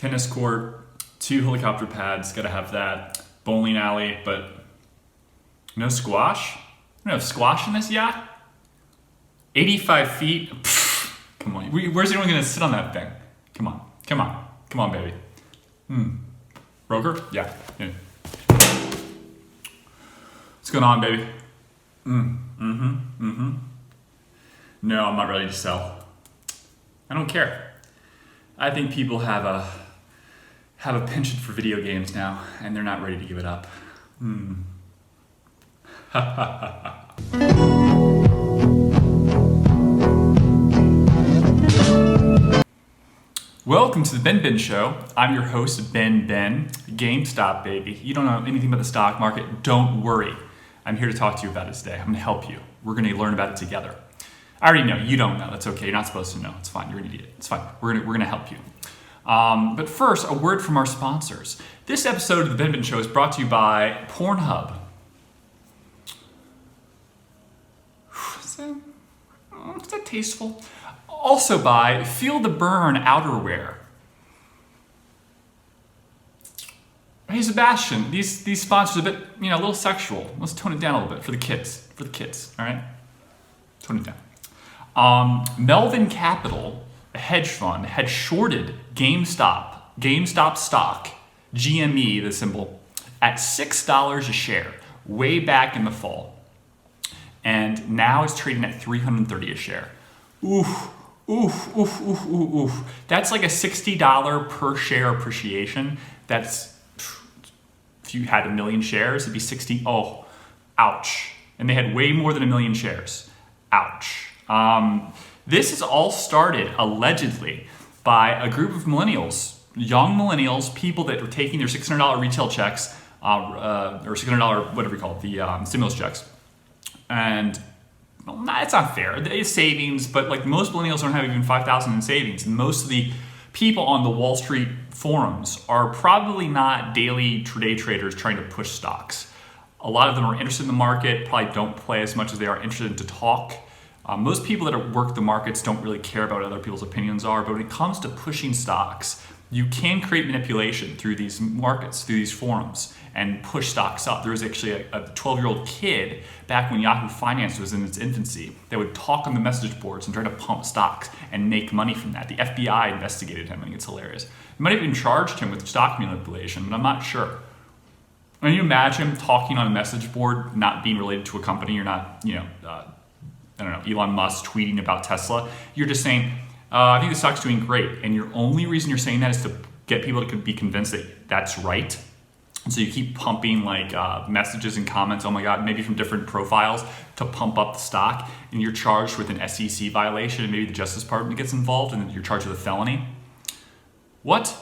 tennis court, 2 helicopter pads, gotta have that. Bowling alley, but no squash? No squash in this yacht? 85 feet? Pfft, come on, where's anyone gonna sit on that thing? Come on, baby. Broker? Yeah. What's going on, baby? No, I'm not ready to sell. I don't care. I think people have a penchant for video games now, and they're not ready to give it up. Welcome to the BenBen Show. I'm your host, BenBen. GameStop, baby. You don't know anything about the stock market? Don't worry. I'm here to talk to you about it today. I'm going to help you. We're going to learn about it together. I already know. You don't know. That's okay. You're not supposed to know. It's fine. You're an idiot. It's fine. We're going to help you. But first, a word from our sponsors. This episode of the BenBen Show is brought to you by Pornhub. Is that tasteful? Also by Feel the Burn outerwear. Hey Sebastian, these sponsors are a bit, a little sexual. Let's tone it down a little bit for the kids. All right? Tone it down. Melvin Capital, a hedge fund, had shorted GameStop stock, GME, the symbol, at $6 a share way back in the fall. And now it's trading at $330 a share. Oof. That's like a $60 per share appreciation. That's, if you had 1 million shares, it'd be 60. Oh, ouch. And they had way more than 1 million shares. Ouch. This is all started allegedly by a group of millennials, young millennials, people that were taking their $600 retail checks, or $600, whatever you call it, the stimulus checks. And it's not fair. It's savings, but like most millennials don't have even $5,000 in savings. And most of the people on the Wall Street forums are probably not day traders trying to push stocks. A lot of them are interested in the market, probably don't play as much as they are interested to talk. Most people that work the markets don't really care about what other people's opinions are, but when it comes to pushing stocks, you can create manipulation through these markets, through these forums, and push stocks up. There was actually a 12-year-old kid back when Yahoo Finance was in its infancy that would talk on the message boards and try to pump stocks and make money from that. The FBI investigated him. I think it's hilarious. They might have even charged him with stock manipulation, but I'm not sure. Can you imagine talking on a message board, not being related to a company? You're not, Elon Musk tweeting about Tesla. You're just saying, I think the stock's doing great. And your only reason you're saying that is to get people to be convinced that that's right. And so you keep pumping messages and comments, oh my God, maybe from different profiles to pump up the stock. And you're charged with an SEC violation, and maybe the Justice Department gets involved and you're charged with a felony. What?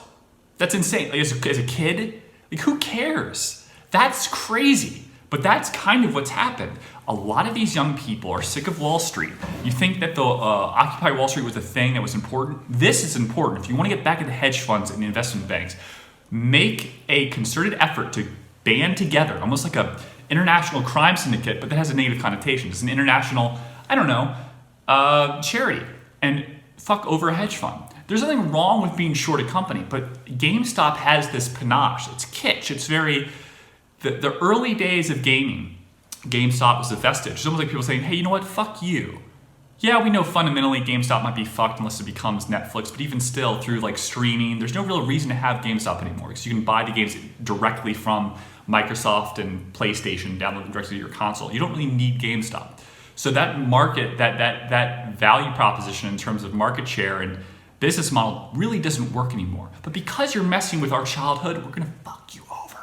That's insane. As a kid, who cares? That's crazy. But that's kind of what's happened. A lot of these young people are sick of Wall Street. You think that the Occupy Wall Street was a thing that was important? This is important. If you want to get back into hedge funds and investment banks, make a concerted effort to band together, almost like a international crime syndicate, but that has a negative connotation. It's an international, charity, and fuck over a hedge fund. There's nothing wrong with being short a company, but GameStop has this panache. It's kitsch. It's very... The early days of gaming, GameStop was a vestige. It's almost like people saying, hey, you know what, fuck you. Yeah, we know fundamentally GameStop might be fucked unless it becomes Netflix, but even still, through streaming, there's no real reason to have GameStop anymore, because you can buy the games directly from Microsoft and PlayStation, download them directly to your console. You don't really need GameStop. So that market, that value proposition in terms of market share and business model really doesn't work anymore. But because you're messing with our childhood, we're gonna fuck you over.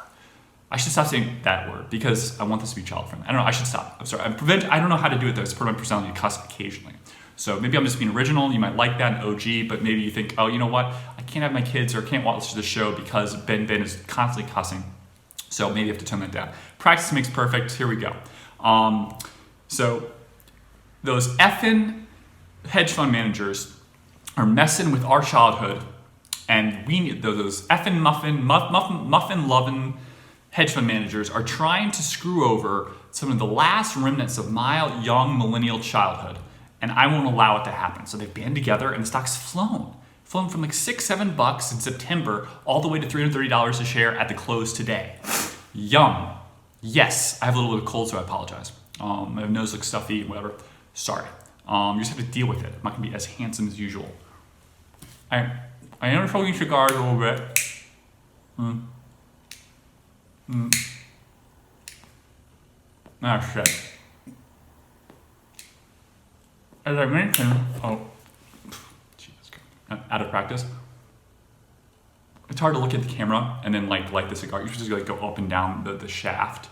I should stop saying that word because I want this to be child friendly. I don't know, I should stop. I'm sorry. I don't know how to do it though. It's part of my personality to cuss occasionally. So maybe I'm just being original. You might like that, an OG, but maybe you think, oh, you know what? I can't have my kids or can't watch the show because BenBen is constantly cussing. So maybe I have to tone that down. Practice makes perfect. Here we go. So those effing hedge fund managers are messing with our childhood, and we need those effing muffin loving hedge fund managers are trying to screw over some of the last remnants of my young millennial childhood, and I won't allow it to happen. So they've band together, and the stock's flown flown from like $6-7 in September all the way to $330 a share at the close today. Yum. Yes, I have a little bit of cold, so I apologize. My nose looks stuffy, whatever. Sorry. You just have to deal with it. I'm not gonna be as handsome as usual. I am smoking cigars a little bit. Ah, shit. As I mentioned, Jesus, I'm out of practice. It's hard to look at the camera and then like light the cigar. You should just like go up and down the shaft.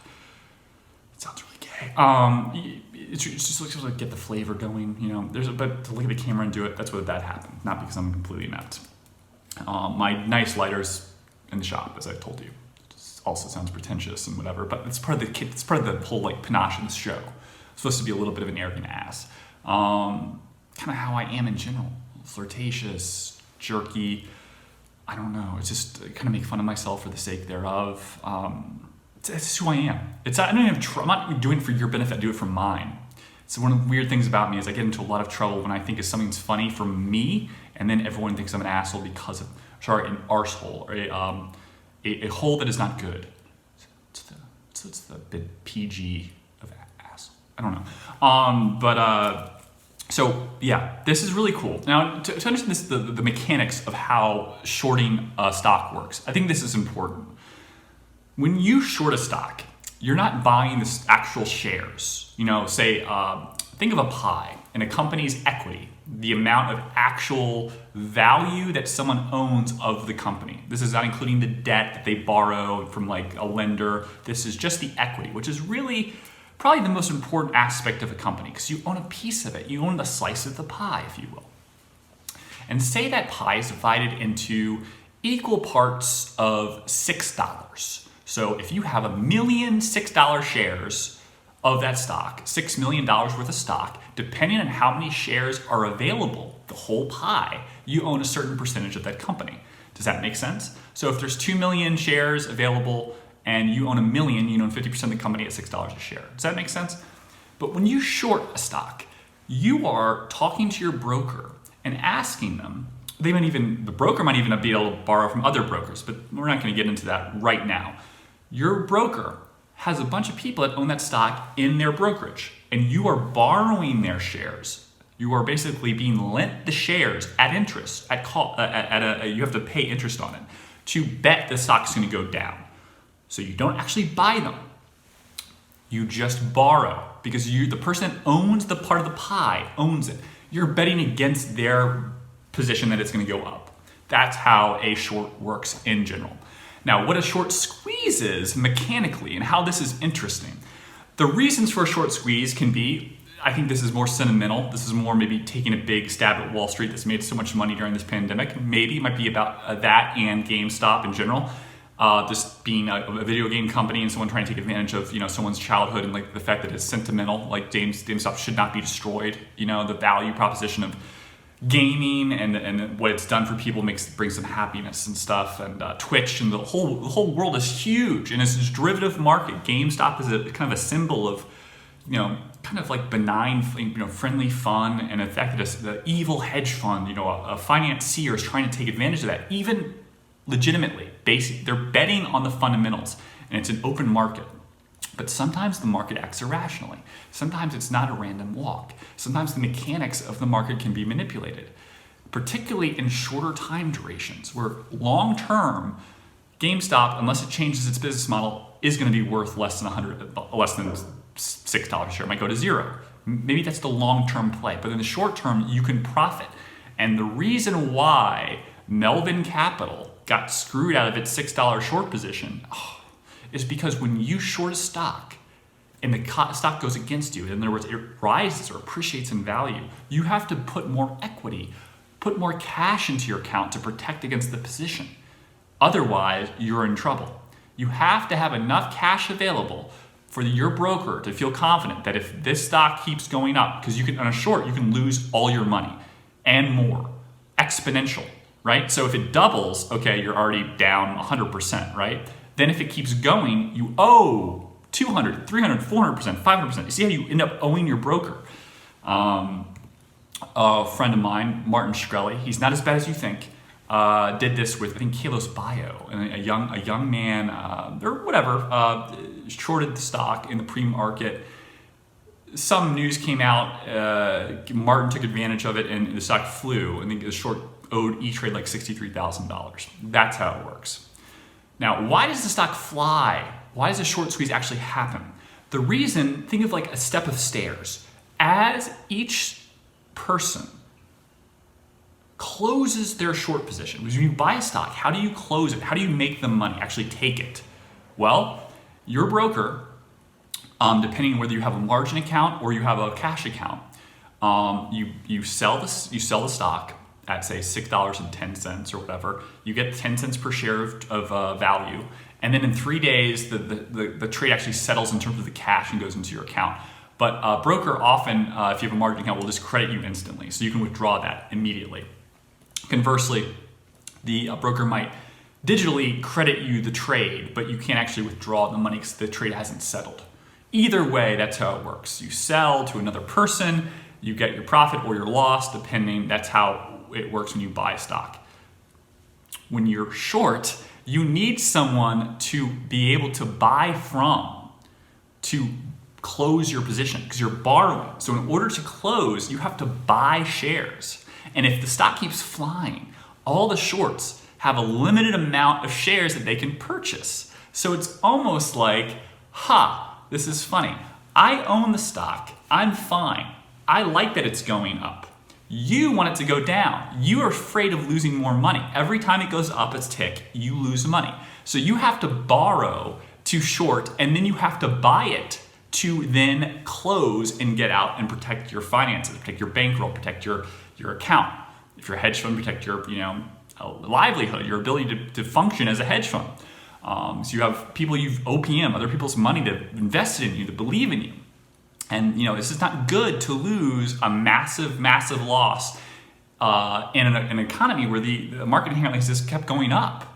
It sounds really gay. It's just like to get the flavor going, you know. But to look at the camera and do it, that's what that happened. Not because I'm completely nuts. My nice lighter's in the shop, as I told you. It also sounds pretentious and whatever, but it's part of the whole like panache of this show. I'm supposed to be a little bit of an arrogant ass. Kind of how I am in general. Flirtatious, jerky. I don't know. It's just kind of make fun of myself for the sake thereof. It's who I am. I'm not doing it for your benefit. I do it for mine. So one of the weird things about me is I get into a lot of trouble when I think something's funny for me, and then everyone thinks I'm an asshole because of, an arsehole, or a hole that is not good. It's the bit PG of ass. I don't know. So yeah, this is really cool. Now, to understand this, the mechanics of how shorting a stock works, I think this is important. When you short a stock, you're not buying the actual shares. You know, say, think of a pie and a company's equity, the amount of actual value that someone owns of the company. This is not including the debt that they borrow from like a lender. This is just the equity, which is really probably the most important aspect of a company because you own a piece of it. You own the slice of the pie, if you will. And say that pie is divided into equal parts of $6. So if you have 1,000,000 $6 shares of that stock, $6 million worth of stock, depending on how many shares are available, the whole pie, you own a certain percentage of that company. Does that make sense? So if there's 2 million shares available and you own 1,000,000, you own 50% of the company at $6 a share. Does that make sense? But when you short a stock, you are talking to your broker and asking them, the broker might even be able to borrow from other brokers, but we're not going to get into that right now. Your broker has a bunch of people that own that stock in their brokerage, and you are borrowing their shares. You are basically being lent the shares at interest, you have to pay interest on it, to bet the stock's going to go down. So you don't actually buy them. You just borrow because the person that owns the part of the pie owns it. You're betting against their position that it's going to go up. That's how a short works in general. Now, what a short squeeze is mechanically and how this is interesting. The reasons for a short squeeze can be, I think this is more sentimental. This is more maybe taking a big stab at Wall Street that's made so much money during this pandemic. Maybe it might be about that and GameStop in general. Just being a video game company and someone trying to take advantage of someone's childhood and like the fact that it's sentimental, like GameStop should not be destroyed. The value proposition of gaming and what it's done for people brings some happiness and stuff. And Twitch and the whole world is huge, and it's this derivative market. GameStop is a kind of a symbol of kind of like benign, friendly fun, and the fact that the evil hedge fund, a financier is trying to take advantage of that, even legitimately. They're betting on the fundamentals, and it's an open market. But sometimes the market acts irrationally. Sometimes it's not a random walk. Sometimes the mechanics of the market can be manipulated, particularly in shorter time durations, where long-term, GameStop, unless it changes its business model, is going to be worth less than $6 a share. It might go to zero. Maybe that's the long-term play. But in the short term, you can profit. And the reason why Melvin Capital got screwed out of its $6 short position is because when you short a stock and the stock goes against you, in other words, it rises or appreciates in value, you have to put more equity, put more cash into your account to protect against the position. Otherwise, you're in trouble. You have to have enough cash available for your broker to feel confident that if this stock keeps going up, because on a short, you can lose all your money and more, exponential, right? So if it doubles, okay, you're already down 100%, right? Then if it keeps going, you owe 200, 300, 400%, 500%. You see how you end up owing your broker. A friend of mine, Martin Shkreli, he's not as bad as you think, did this with, I think, Kalos Bio, and a young man, or whatever, shorted the stock in the pre-market. Some news came out, Martin took advantage of it, and the stock flew. I think the short owed E-Trade like $63,000. That's how it works. Now, why does the stock fly? Why does a short squeeze actually happen? The reason, think of like a step of stairs. As each person closes their short position, because when you buy a stock, how do you close it? How do you make the money, actually take it? Well, your broker, depending on whether you have a margin account or you have a cash account, you sell the stock at, say, $6.10 or whatever. You get 10 cents per share of value, and then in 3 days the trade actually settles in terms of the cash and goes into your account. But a broker often, if you have a margin account, will just credit you instantly, so you can withdraw that immediately. Conversely, the broker might digitally credit you the trade, but you can't actually withdraw the money because the trade hasn't settled. Either way, that's how it works. You sell to another person, you get your profit or your loss, depending. That's how it works when you buy a stock. When you're short, you need someone to be able to buy from to close your position, because you're borrowing. So in order to close, you have to buy shares. And if the stock keeps flying, all the shorts have a limited amount of shares that they can purchase. So it's almost like, this is funny. I own the stock. I'm fine. I like that it's going up. You want it to go down. You are afraid of losing more money. Every time it goes up a tick, you lose money. So you have to borrow to short, and then you have to buy it to then close and get out and protect your finances, protect your bankroll, protect your account. If you're a hedge fund, protect your livelihood, your ability to function as a hedge fund. So you have people you've OPM, other people's money that invested in you, that believe in you. And this is not good to lose a massive, massive loss in an economy where the market inherently just kept going up.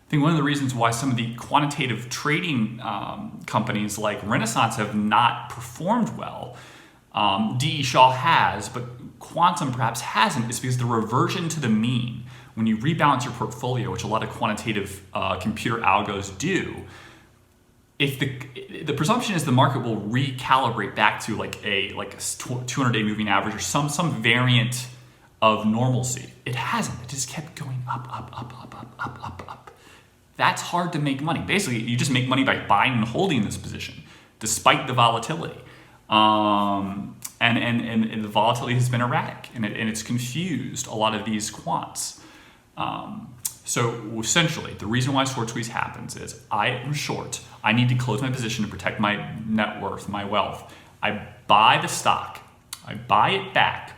I think one of the reasons why some of the quantitative trading companies like Renaissance have not performed well, D.E. Shaw has, but Quantum perhaps hasn't, is because the reversion to the mean, when you rebalance your portfolio, which a lot of quantitative computer algos do, if the presumption is the market will recalibrate back to like a 200-day moving average or some variant of normalcy. It hasn't. It just kept going up, up, up, up, up, up, up, up. That's hard to make money. Basically, you just make money by buying and holding this position, despite the volatility. And the volatility has been erratic, and it's confused a lot of these quants. So essentially, the reason why short squeeze happens is I am short. I need to close my position to protect my net worth, my wealth. I buy the stock. I buy it back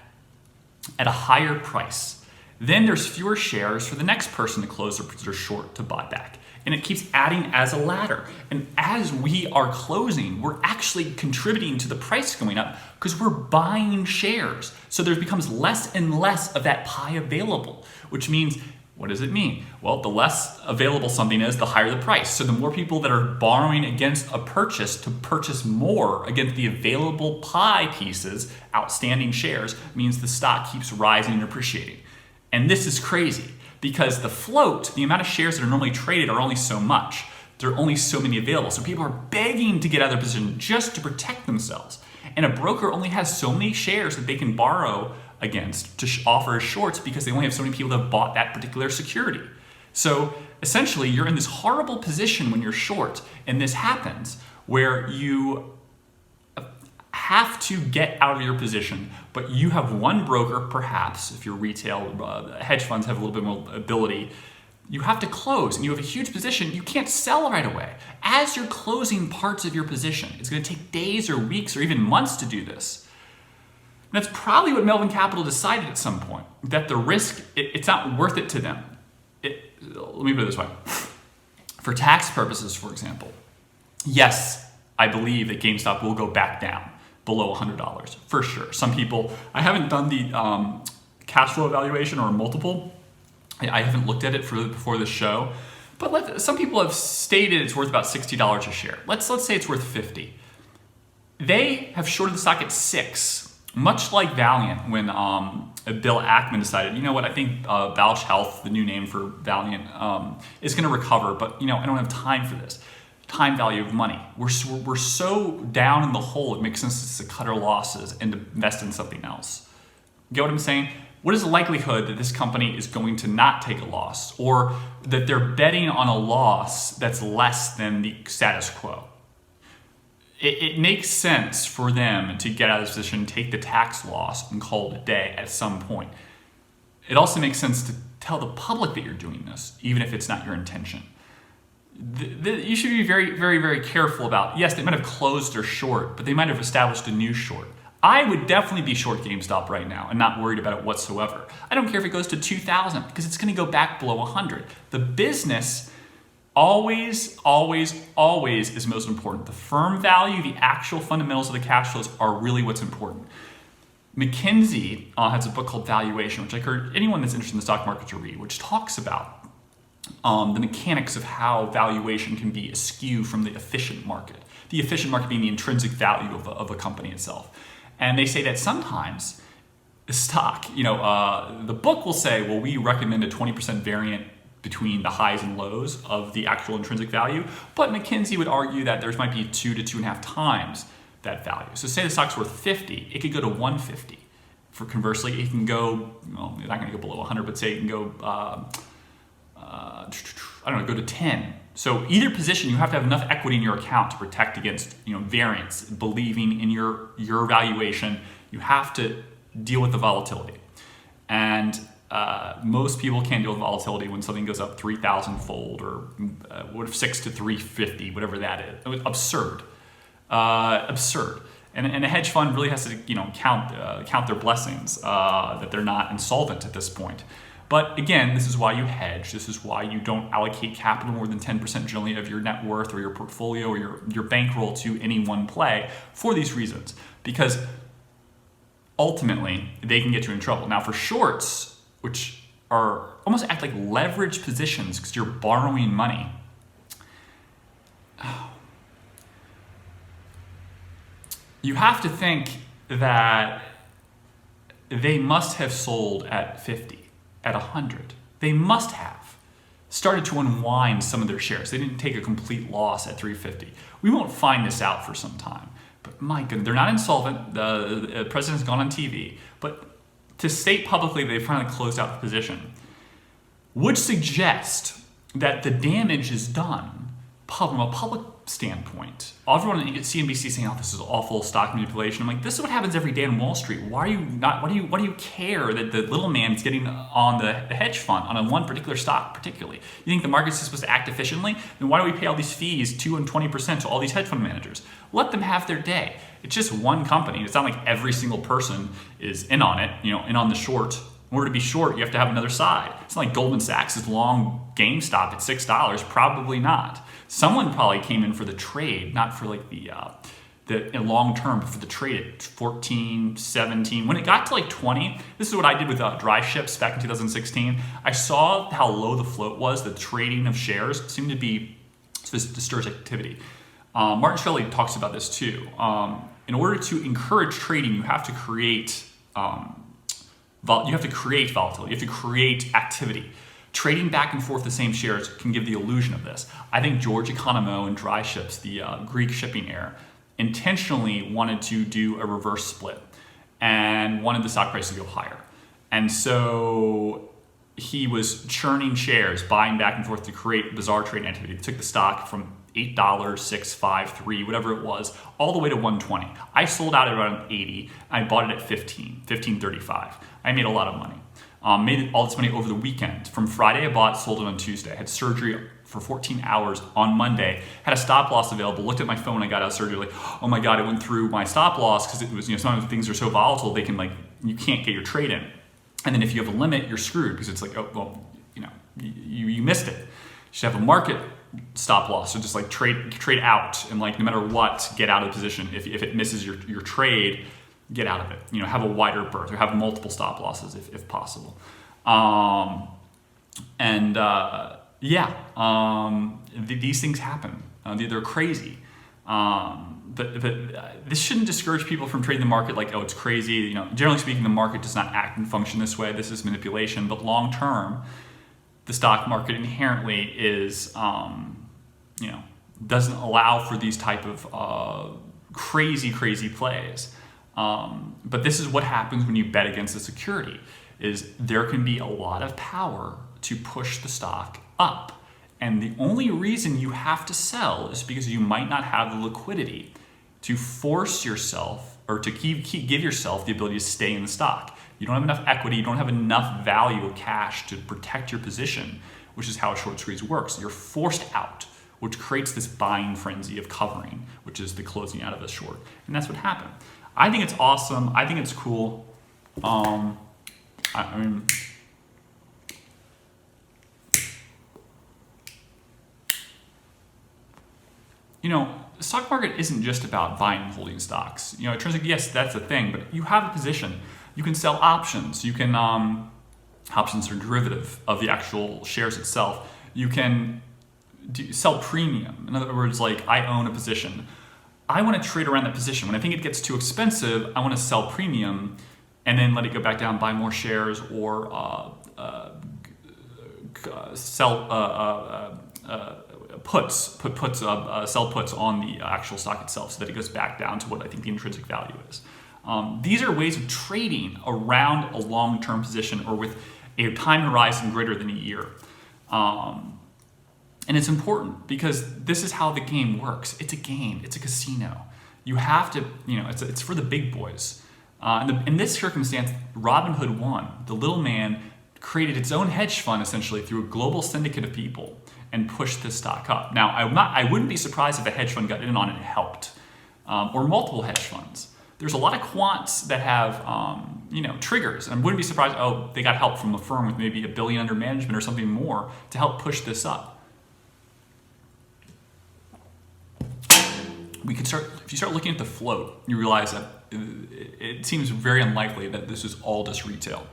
at a higher price. Then there's fewer shares for the next person to close their short to buy back. And it keeps adding as a ladder. And as we are closing, we're actually contributing to the price going up because we're buying shares. So there becomes less and less of that pie available, which means, what does it mean? Well, the less available something is, the higher the price. So the more people that are borrowing against a purchase to purchase more against the available pie pieces, outstanding shares, means the stock keeps rising and appreciating. And this is crazy because the float, the amount of shares that are normally traded are only so much. There are only so many available. So people are begging to get out of their position just to protect themselves. And a broker only has so many shares that they can borrow against to offer as shorts because they only have so many people that have bought that particular security. So essentially, you're in this horrible position when you're short, and this happens where you have to get out of your position, but you have one broker, perhaps, if you're retail, hedge funds have a little bit more ability, you have to close, and you have a huge position, you can't sell right away. As you're closing parts of your position, it's going to take days or weeks or even months to do this. And that's probably what Melvin Capital decided at some point, that the risk, it's not worth it to them. Let me put it this way. For tax purposes, for example, yes, I believe that GameStop will go back down below $100, for sure. Some people, I haven't done the cash flow evaluation or multiple. I haven't looked at it before this show, but some people have stated it's worth about $60 a share. Let's say it's worth $50. They have shorted the stock at $6 Much like Valiant, when Bill Ackman decided, you know what, I think Bausch Health, the new name for Valiant, is going to recover, but I don't have time for this. Time value of money. We're so down in the hole, it makes sense to cut our losses and to invest in something else. Get what I'm saying? What is the likelihood that this company is going to not take a loss, or that they're betting on a loss that's less than the status quo? It makes sense for them to get out of this position, take the tax loss, and call it a day at some point. It also makes sense to tell the public that you're doing this, even if it's not your intention. You should be very, very, very careful about, yes, they might have closed their short, but they might have established a new short. I would definitely be short GameStop right now and not worried about it whatsoever. I don't care if it goes to 2,000 because it's going to go back below 100. The business always, always, always is most important. The firm value, the actual fundamentals of the cash flows are really what's important. McKinsey has a book called Valuation, which I encourage anyone that's interested in the stock market to read, which talks about the mechanics of how valuation can be askew from the efficient market. The efficient market being the intrinsic value of a company itself. And they say that sometimes the stock, the book will say, well, we recommend a 20% variant between the highs and lows of the actual intrinsic value. But McKinsey would argue that there might be 2 to 2.5 times that value. So say the stock's worth 50, it could go to 150. For conversely, it can go, well, it's not going to go below 100, but say it can go, go to 10. So either position, you have to have enough equity in your account to protect against, variance, believing in your valuation. You have to deal with the volatility. And most people can't deal with volatility when something goes up 3,000 fold or what if 6 to 350, whatever that is. Absurd. Absurd. And a hedge fund really has to count their blessings that they're not insolvent at this point. But again, this is why you hedge. This is why you don't allocate capital more than 10% generally of your net worth or your portfolio or your bankroll to any one play for these reasons. Because ultimately, they can get you in trouble. Now for shorts, which are almost act like leverage positions because you're borrowing money, you have to think that they must have sold at 50. At 100. They must have started to unwind some of their shares. They didn't take a complete loss at 350. We won't find this out for some time. But my goodness, they're not insolvent. The president's gone on TV. But to state publicly they finally closed out the position would suggest that the damage is done from a public standpoint. Everyone at CNBC saying, "Oh, this is awful stock manipulation." I'm like, this is what happens every day on Wall Street. Why are you not? Why do you care that the little man is getting on the hedge fund on a one particular stock, particularly? You think the market's supposed to act efficiently? Then why do we pay all these fees, 2 and 20% to all these hedge fund managers? Let them have their day. It's just one company. It's not like every single person is in on it. In on the short. In order to be short, you have to have another side. It's not like Goldman Sachs is long GameStop at $6. Probably not. Someone probably came in for the trade, not for like the long term, but for the trade at 14, 17. When it got to like 20, this is what I did with dry ships back in 2016. I saw how low the float was. The trading of shares seemed to be disturbs activity. Martin Shkreli talks about this too. In order to encourage trading, you have to create volatility. You have to create activity. Trading back and forth the same shares can give the illusion of this. I think George Economou and Dry Ships, the Greek shipping heir, intentionally wanted to do a reverse split and wanted the stock price to go higher. And so he was churning shares, buying back and forth to create bizarre trading activity. He took the stock from $8, $6, $5, $3, whatever it was, all the way to $120. I sold out at around 80. I bought it at 15.35. I made a lot of money. Made all this money over the weekend. From Friday I bought, sold it on Tuesday. I had surgery for 14 hours on Monday. Had a stop loss available. Looked at my phone when I got out of surgery, like, oh my God, it went through my stop loss because it was, sometimes things are so volatile they can you can't get your trade in. And then if you have a limit, you're screwed because it's like, oh well, you missed it. You should have a market stop loss, so just trade out and no matter what, get out of the position. If it misses your trade, get out of it. Have a wider berth or have multiple stop losses if possible. These things happen. They're crazy. this shouldn't discourage people from trading the market like, oh, it's crazy. Generally speaking, the market does not act and function this way. This is manipulation. But long term, the stock market inherently is, doesn't allow for these type of crazy plays. But this is what happens when you bet against a security, is there can be a lot of power to push the stock up. And the only reason you have to sell is because you might not have the liquidity to force yourself or to give yourself the ability to stay in the stock. You don't have enough equity, you don't have enough value of cash to protect your position, which is how a short squeeze works. You're forced out, which creates this buying frenzy of covering, which is the closing out of a short. And that's what happened. I think it's awesome. I think it's cool. The stock market isn't just about buying and holding stocks. It turns out, yes, that's a thing, but you have a position. You can sell options. You can, options are derivative of the actual shares itself. You can sell premium. In other words, like I own a position. I want to trade around that position. When I think it gets too expensive, I want to sell premium and then let it go back down, buy more shares, or sell sell puts on the actual stock itself, so that it goes back down to what I think the intrinsic value is. These are ways of trading around a long-term position or with a time horizon greater than a year. And it's important because this is how the game works. It's a game. It's a casino. You have to, it's for the big boys. In this circumstance, Robinhood won. The little man created its own hedge fund essentially through a global syndicate of people and pushed this stock up. Now, I wouldn't be surprised if a hedge fund got in on it and helped, or multiple hedge funds. There's a lot of quants that have, triggers, and I wouldn't be surprised, they got help from a firm with maybe $1 billion under management or something more to help push this up. If you start looking at the float, you realize that it seems very unlikely that this is all just retail.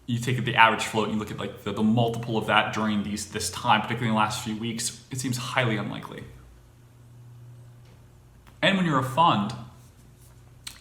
You take the average float and you look at like the multiple of that during this time, particularly in the last few weeks, it seems highly unlikely. And when you're a fund,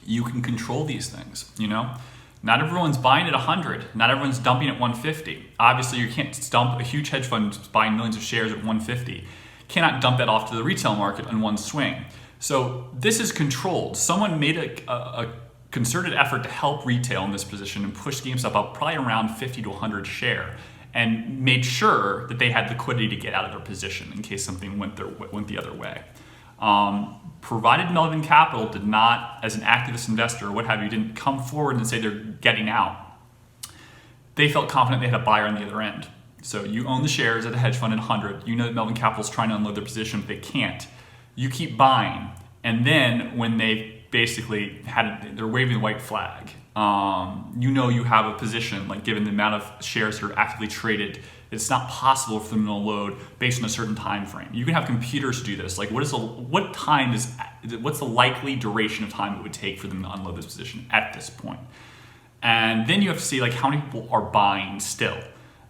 you can control these things, Not everyone's buying at 100. Not everyone's dumping at 150. Obviously, you can't dump a huge hedge fund buying millions of shares at 150. Cannot dump that off to the retail market in one swing. So this is controlled. Someone made a concerted effort to help retail in this position and push GameStop up probably around 50 to 100 share, and made sure that they had liquidity to get out of their position in case something went the other way. Provided Melvin Capital did not, as an activist investor or what have you, didn't come forward and say they're getting out, they felt confident they had a buyer on the other end. So you own the shares at a hedge fund at 100. You know that Melvin Capital is trying to unload their position, but they can't. You keep buying, and then when they basically they're waving the white flag. You have a position, like given the amount of shares that are actively traded, it's not possible for them to unload based on a certain time frame. You can have computers do this. Like what's the likely duration of time it would take for them to unload this position at this point? And then you have to see like how many people are buying still.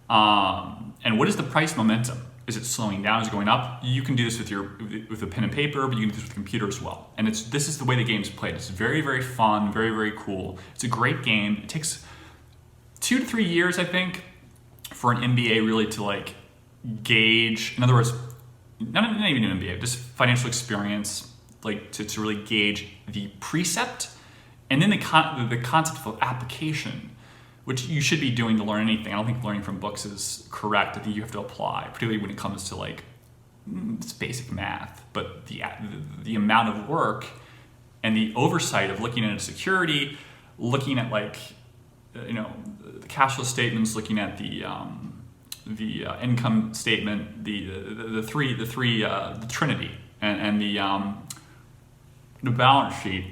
And what is the price momentum? Is it slowing down? Is it going up? You can do this with a pen and paper, but you can do this with a computer as well. And this is the way the game's played. It's very, very fun, very, very cool. It's a great game. It takes 2 to 3 years, I think, for an MBA really to like gauge. In other words, not even an MBA, just financial experience, like to really gauge the precept, and then the concept of application, which you should be doing to learn anything. I don't think learning from books is correct. I think you have to apply, particularly when it comes to like it's basic math. But the amount of work and the oversight of looking at a security, looking at like the cash flow statements, looking at the income statement, the trinity, and the balance sheet.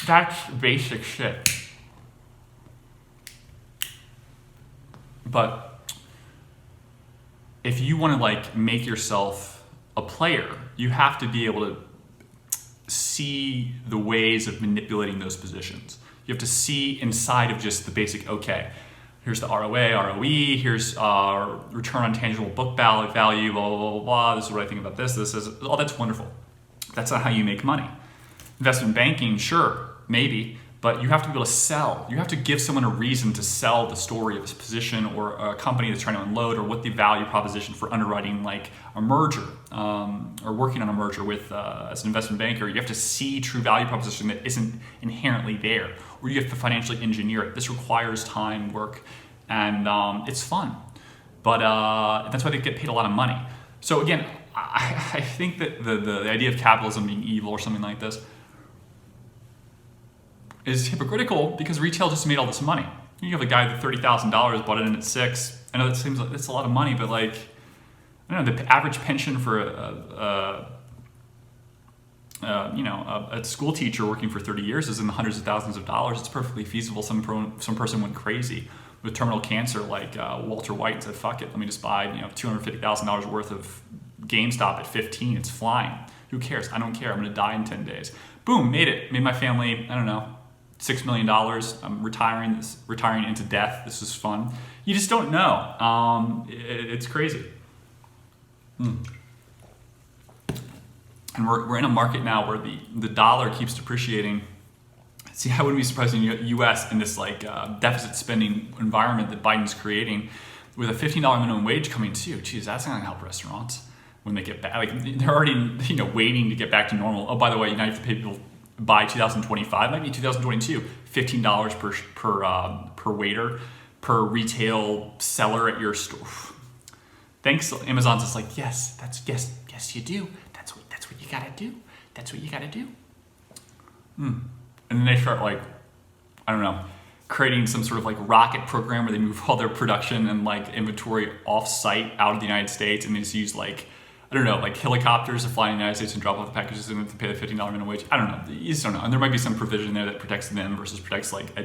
That's basic shit. But if you want to like make yourself a player, you have to be able to see the ways of manipulating those positions. You have to see inside of just the basic, okay, here's the ROA, ROE, here's return on tangible book value, blah, blah, blah, blah. This is what I think about this. This is, all that's wonderful. That's not how you make money. Investment banking, sure, maybe, but you have to be able to sell. You have to give someone a reason to sell the story of a position or a company that's trying to unload, or what the value proposition for underwriting like a merger or working on a merger with as an investment banker. You have to see true value proposition that isn't inherently there, or you have to financially engineer it. This requires time, work, and it's fun. But that's why they get paid a lot of money. So again, I think that the idea of capitalism being evil or something like this is hypocritical, because retail just made all this money. You have a guy with $30,000 bought it in at $6,000. I know that seems like that's a lot of money, but like, I don't know, the average pension for a school teacher working for 30 years is in the hundreds of thousands of dollars. It's perfectly feasible. Some person went crazy with terminal cancer, like Walter White, and said, "Fuck it, let me just buy $250,000 worth of GameStop at 15. It's flying. Who cares? I don't care. I'm going to die in 10 days." Boom, made it. Made my family, I don't know, $6 million. I'm retiring into death. This is fun. You just don't know. It's crazy. And we're in a market now where the dollar keeps depreciating. See, I wouldn't be surprised in the U.S. in this like deficit spending environment that Biden's creating, with a $15 minimum wage coming too. Geez, that's not going to help restaurants when they get back. Like, they're already waiting to get back to normal. Oh, by the way, you now have to pay people by 2025, might be 2022, $15 per waiter, per retail seller at your store. Thanks, Amazon's just like, yes, you do. That's what you gotta do. That's what you gotta do. And then they start like, I don't know, creating some sort of like rocket program where they move all their production and like inventory off-site out of the United States, and they just use like, I don't know, like helicopters to fly in the United States and drop off the packages and to pay the $15 minimum wage. I don't know. You just don't know. And there might be some provision there that protects them versus protects like a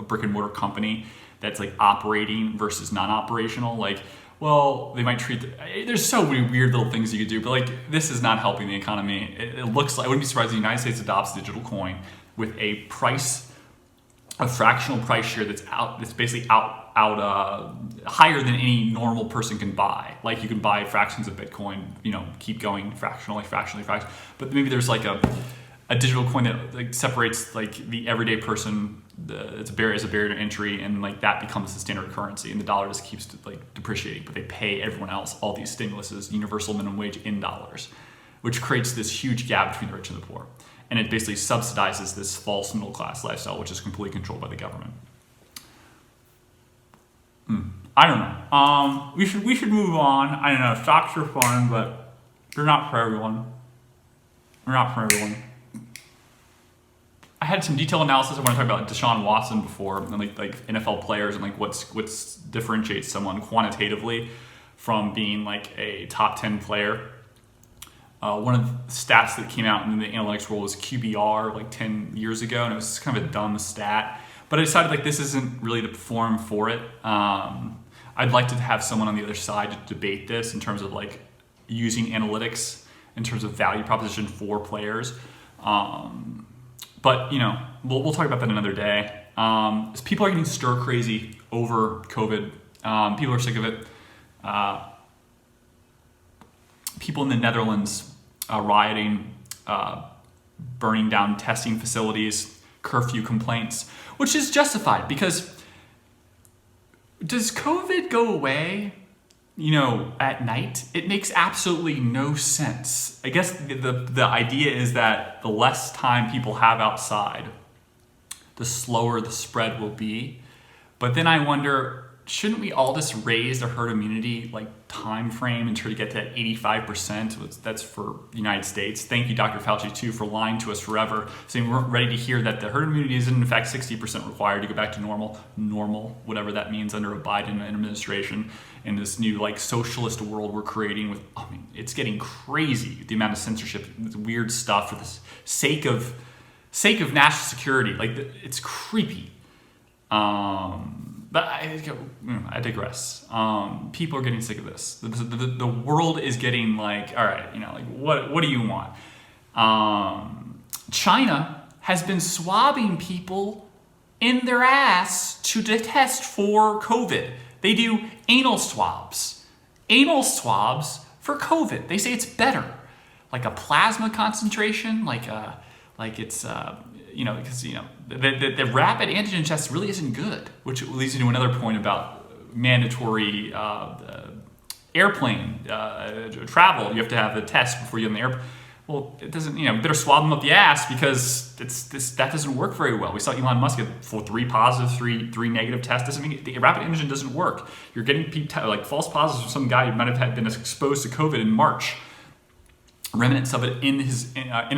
brick and mortar company that's like operating versus non-operational. Like, well, they might treat there's so many weird little things you could do, but like, this is not helping the economy. It looks like, I wouldn't be surprised if the United States adopts digital coin with a fractional price share that's basically higher than any normal person can buy. Like, you can buy fractions of Bitcoin, keep going fractionally. But maybe there's like a digital coin that like separates like the everyday person. It's a barrier to entry, and like that becomes the standard currency, and the dollar just keeps like depreciating. But they pay everyone else all these stimuluses, universal minimum wage in dollars, which creates this huge gap between the rich and the poor. And it basically subsidizes this false middle class lifestyle, which is completely controlled by the government. I don't know. We should move on. I don't know. Stocks are fun, but they're not for everyone. I had some detailed analysis. I want to talk about Deshaun Watson before, and like NFL players, and like what's differentiates someone quantitatively from being like a top 10 player. One of the stats that came out in the analytics world was QBR like 10 years ago, and it was kind of a dumb stat. But I decided like this isn't really the forum for it. I'd like to have someone on the other side to debate this in terms of like using analytics in terms of value proposition for players. But we'll talk about that another day. People are getting stir crazy over COVID. People are sick of it. People in the Netherlands rioting, burning down testing facilities, curfew complaints, which is justified, because does COVID go away, at night? It makes absolutely no sense. I guess the idea is that the less time people have outside, the slower the spread will be. But then I wonder, shouldn't we all just raise the herd immunity like time frame and try to get to that 85%? That's for the United States. Thank you, Dr. Fauci, too, for lying to us forever, saying we're ready to hear that the herd immunity is in fact 60% required to go back to normal, whatever that means under a Biden administration, in this new like socialist world we're creating with, it's getting crazy, the amount of censorship, weird stuff for the sake of national security. Like, it's creepy. But I digress. People are getting sick of this. The world is getting like, all right, what do you want? China has been swabbing people in their ass to test for COVID. They do anal swabs. Anal swabs for COVID. They say it's better. Like a plasma concentration, because the rapid antigen test really isn't good, which leads me to another point about mandatory airplane travel. You have to have the test before you get on the airplane. Well, it doesn't, better swab them up the ass because that doesn't work very well. We saw Elon Musk get 3 positive, three negative tests. Doesn't mean the rapid antigen doesn't work. You're getting false positives from some guy who might have been exposed to COVID in March. Remnants of it in his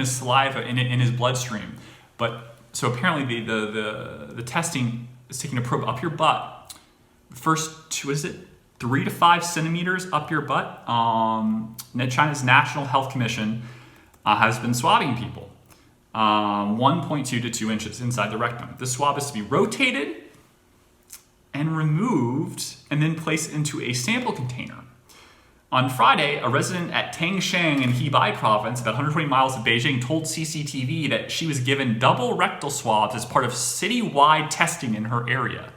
saliva, in his bloodstream. But so apparently the testing is taking a probe up your butt. First, 3 to 5 centimeters up your butt. China's National Health Commission has been swabbing people 1.2 to 2 inches inside the rectum. The swab is to be rotated and removed and then placed into a sample container. On Friday, a resident at Tangshan in Hebei province, about 120 miles of Beijing, told CCTV that she was given double rectal swabs as part of citywide testing in her area.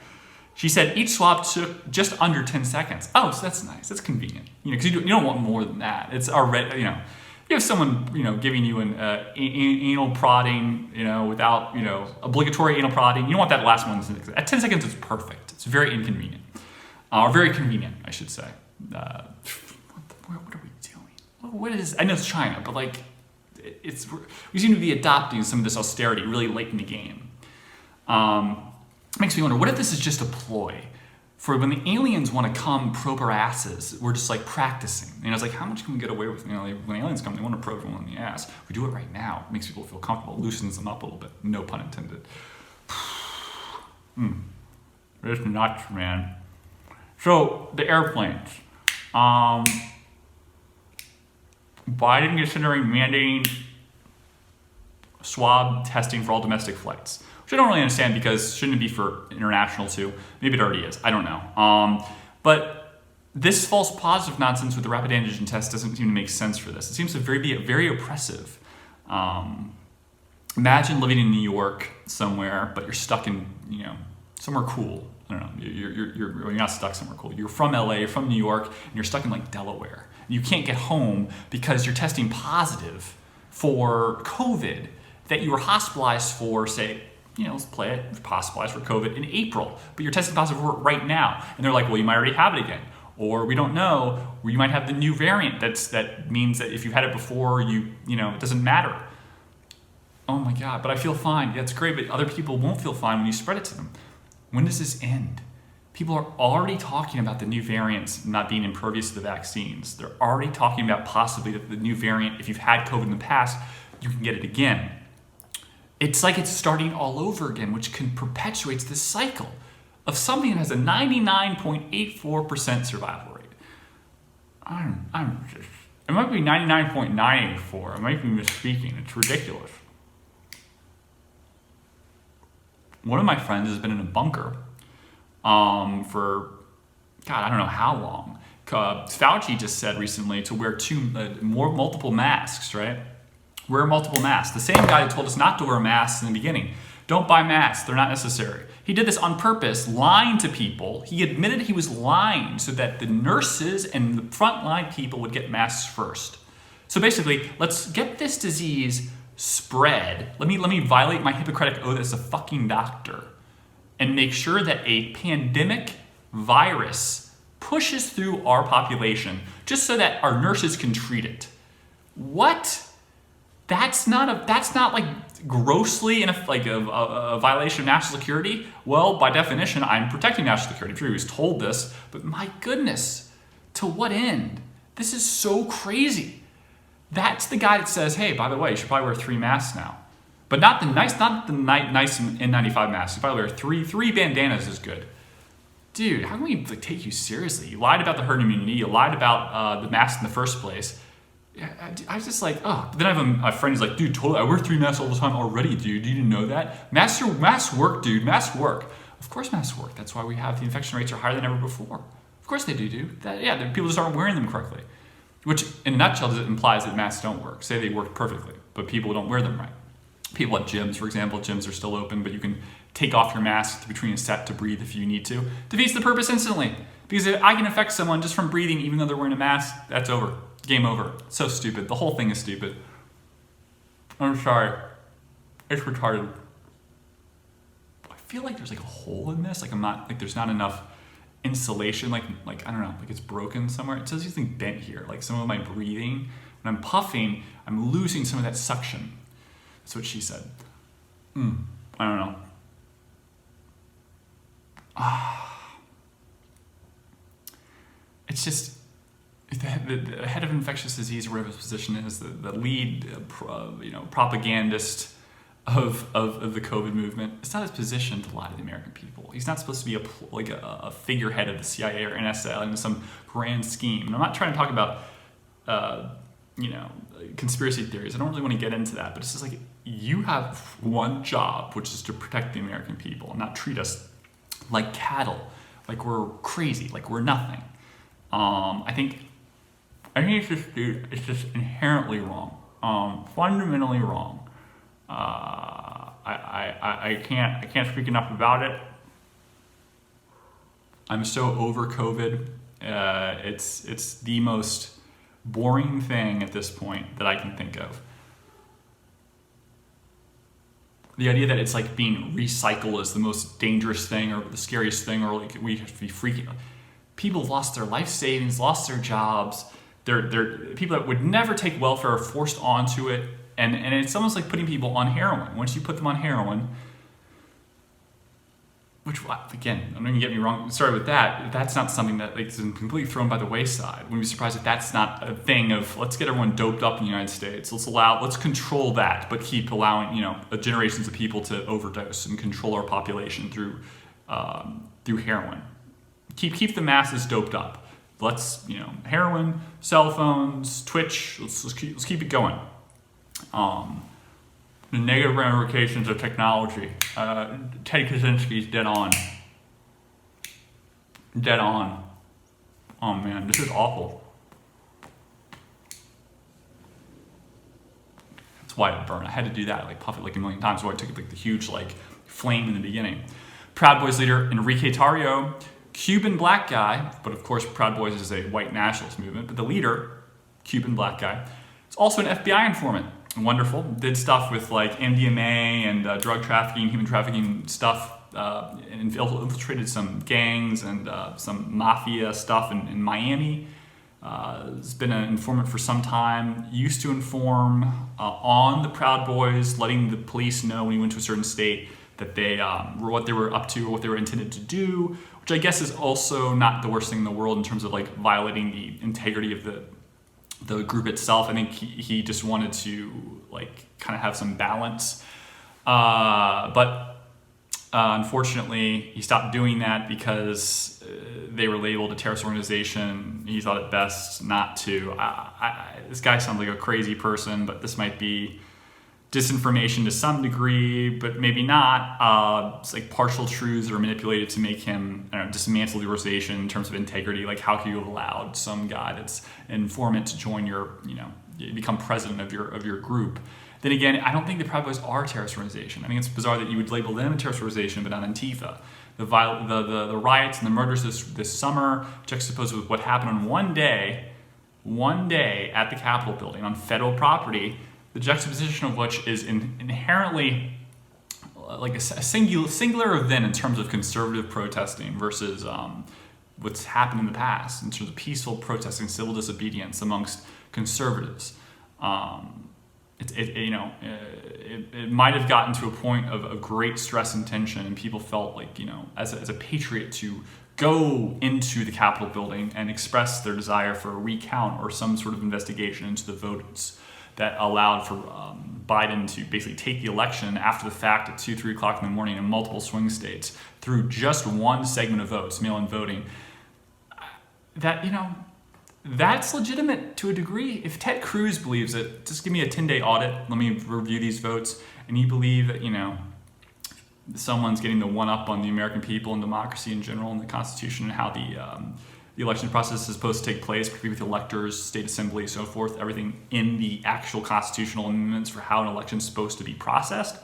She said each swab took just under 10 seconds. Oh, so that's nice. That's convenient. Because you don't want more than that. It's already, you have someone, giving you an anal prodding, without, obligatory anal prodding. You don't want that last one. At 10 seconds, it's perfect. It's very inconvenient. Or very convenient, I should say. What are we doing? What is? I know it's China, but we seem to be adopting some of this austerity really late in the game. Makes me wonder, what if this is just a ploy for when the aliens want to come probe our asses? We're just practicing. It's how much can we get away with? When aliens come, they want to probe everyone in the ass. We do it right now. It makes people feel comfortable, loosens them up a little bit. No pun intended. It's nuts, man. So the airplanes. Biden considering mandating swab testing for all domestic flights, which I don't really understand because shouldn't it be for international too? Maybe it already is. I don't know. But this false positive nonsense with the rapid antigen test doesn't seem to make sense for this. It seems to be very oppressive. Imagine living in New York somewhere, but you're stuck in somewhere cool. I don't know. You're not stuck somewhere cool. You're from LA, you're from New York, and you're stuck in Delaware. You can't get home because you're testing positive for COVID that you were hospitalized for, say, let's play it, hospitalized for COVID in April, but you're testing positive for it right now. And they're like, well, you might already have it again. Or we don't know, or you might have the new variant that means that if you've had it before, it doesn't matter. Oh my God, but I feel fine. That's great, but other people won't feel fine when you spread it to them. When does this end? People are already talking about the new variants not being impervious to the vaccines. They're already talking about possibly the new variant, if you've had COVID in the past, you can get it again. It's like it's starting all over again, which perpetuates this cycle of something that has a 99.84% survival rate. It might be 99.984. I might be misspeaking. It's ridiculous. One of my friends has been in a bunker for, God, I don't know how long. Fauci just said recently to wear multiple masks, right? Wear multiple masks. The same guy that told us not to wear masks in the beginning. Don't buy masks. They're not necessary. He did this on purpose, lying to people. He admitted he was lying so that the nurses and the frontline people would get masks first. So basically, let's get this disease spread. Let me violate my Hippocratic oath as a fucking doctor and make sure that a pandemic virus pushes through our population just so that our nurses can treat it. What? That's not grossly a violation of national security. Well, by definition, I'm protecting national security. I'm sure he was told this, but my goodness, to what end? This is so crazy. That's the guy that says, hey, by the way, you should probably wear 3 masks now. But not the nice N95 masks. You probably wear three bandanas is good. Dude, how can we take you seriously? You lied about the herd immunity. You lied about the masks in the first place. I was just Then I have a friend who's like, dude, totally, I wear 3 masks all the time already, dude. You didn't know that? Masks work, dude. Masks work. Of course masks work. That's why we have the infection rates are higher than ever before. Of course they do, dude. People just aren't wearing them correctly. Which, in a nutshell, implies that masks don't work. Say they work perfectly, but people don't wear them right. People at gyms, for example, gyms are still open, but you can take off your mask between a set to breathe if you need to, defeats the purpose instantly. Because if I can infect someone just from breathing, even though they're wearing a mask, that's over. Game over. So stupid. The whole thing is stupid. I'm sorry. It's retarded. I feel like there's like a hole in this. Like I'm not, like there's not enough insulation. Like I don't know, like it's broken somewhere. It says something bent here. Like some of my breathing, when I'm puffing, I'm losing some of that suction. That's what she said. I don't know. It's just the head of infectious disease, whatever his position is, the lead propagandist of the COVID movement. It's not his position to lie to the American people. He's not supposed to be a figurehead of the CIA or NSA in some grand scheme. And I'm not trying to talk about conspiracy theories. I don't really want to get into that, but it's just like you have one job, which is to protect the American people and not treat us like cattle, like we're crazy, like we're nothing. I think it's just inherently wrong, fundamentally wrong. I can't speak enough about it. I'm so over COVID. It's the most boring thing at this point that I can think of. The idea that it's like being recycled is the most dangerous thing or the scariest thing, or like we have to be freaking. People have lost their life savings, lost their jobs. They're people that would never take welfare are forced onto it, and it's almost like putting people on heroin. Once you put them on heroin, which again, I'm not gonna get me wrong. Sorry with that. That's not something that is completely thrown by the wayside. Wouldn't be surprised if that's not a thing of let's get everyone doped up in the United States. Let's control that, but keep allowing generations of people to overdose and control our population through heroin. Keep the masses doped up. Let's heroin, cell phones, Twitch. Let's keep it going. The negative ramifications of technology. Ted Kaczynski's dead on. Dead on. Oh man, this is awful. That's why it burned. I had to do that, puff it a million times. So I took the huge flame in the beginning. Proud Boys leader Enrique Tarrio, Cuban black guy, but of course Proud Boys is a white nationalist movement, but the leader, Cuban black guy, is also an FBI informant. Wonderful. Did stuff with MDMA and drug trafficking, human trafficking stuff, and infiltrated some gangs and some mafia stuff in Miami. Has been an informant for some time. Used to inform on the Proud Boys, letting the police know when he went to a certain state that they were what they were up to or what they were intended to do, which I guess is also not the worst thing in the world in terms of violating the integrity of the group itself. I think he just wanted to kind of have some balance, but unfortunately he stopped doing that because they were labeled a terrorist organization. He thought it best not to. This guy sounds like a crazy person, but this might be disinformation to some degree, but maybe not. It's partial truths that are manipulated to make him dismantle the organization in terms of integrity. How can you have allowed some guy that's an informant to join your, become president of your group? Then again, I don't think the Proud Boys are a terrorist organization. I think it's bizarre that you would label them a terrorist organization, but not Antifa. The riots and the murders this summer, juxtaposed with what happened on one day at the Capitol building on federal property, the juxtaposition of which is inherently a singular event in terms of conservative protesting versus what's happened in the past in terms of peaceful protesting, civil disobedience amongst conservatives. It might have gotten to a point of great stress and tension, and people felt as a patriot to go into the Capitol building and express their desire for a recount or some sort of investigation into the votes that allowed for Biden to basically take the election after the fact at 2-3 o'clock in the morning in multiple swing states through just one segment of votes, mail-in voting. That's legitimate to a degree. If Ted Cruz believes it, just give me a 10-day audit, let me review these votes, and you believe that, someone's getting the one-up on the American people and democracy in general and the Constitution and how the election process is supposed to take place, particularly with electors, state assembly, so forth, everything in the actual constitutional amendments for how an election is supposed to be processed.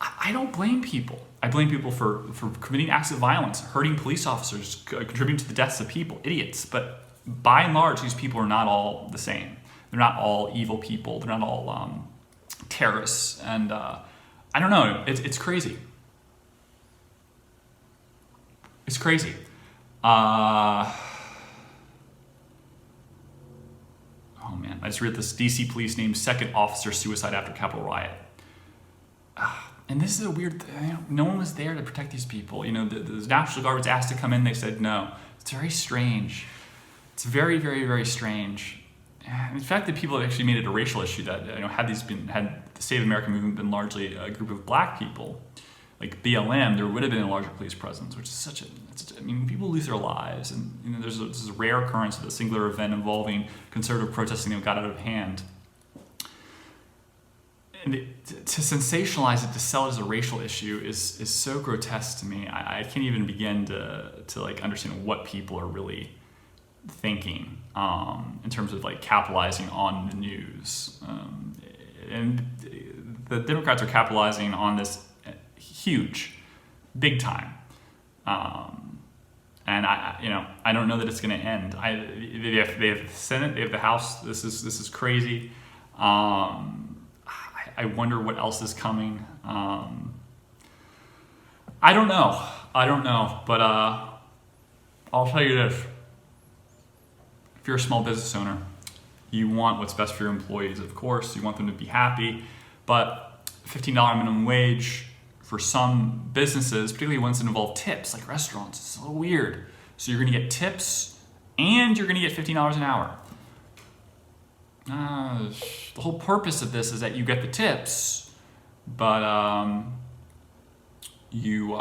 I don't blame people. I blame people for committing acts of violence, hurting police officers, contributing to the deaths of people, idiots. But by and large, these people are not all the same. They're not all evil people. They're not all terrorists. And I don't know. It's crazy. It's crazy. Oh man, I just read this. DC police named second officer suicide after Capitol riot. And this is a weird thing. No one was there to protect these people. The National Guard was asked to come in. They said no. It's very strange. It's very, very, very strange. In fact, the people actually made it a racial issue that had the Save America movement been largely a group of black people, like BLM, there would have been a larger police presence, which is people lose their lives, and there's this rare occurrence of a singular event involving conservative protesting that got out of hand. And to sensationalize it, to sell it as a racial issue is so grotesque to me. I can't even begin to understand what people are really thinking in terms of capitalizing on the news. And the Democrats are capitalizing on this huge, big time. And I don't know that it's going to end. They have the Senate, they have the House. This is crazy. I wonder what else is coming. I don't know, but I'll tell you this. If you're a small business owner, you want what's best for your employees, of course. You want them to be happy, but $15 minimum wage for some businesses, particularly ones that involve tips, like restaurants, it's a little weird. So you're going to get tips and you're going to get $15 an hour. The whole purpose of this is that you get the tips, but you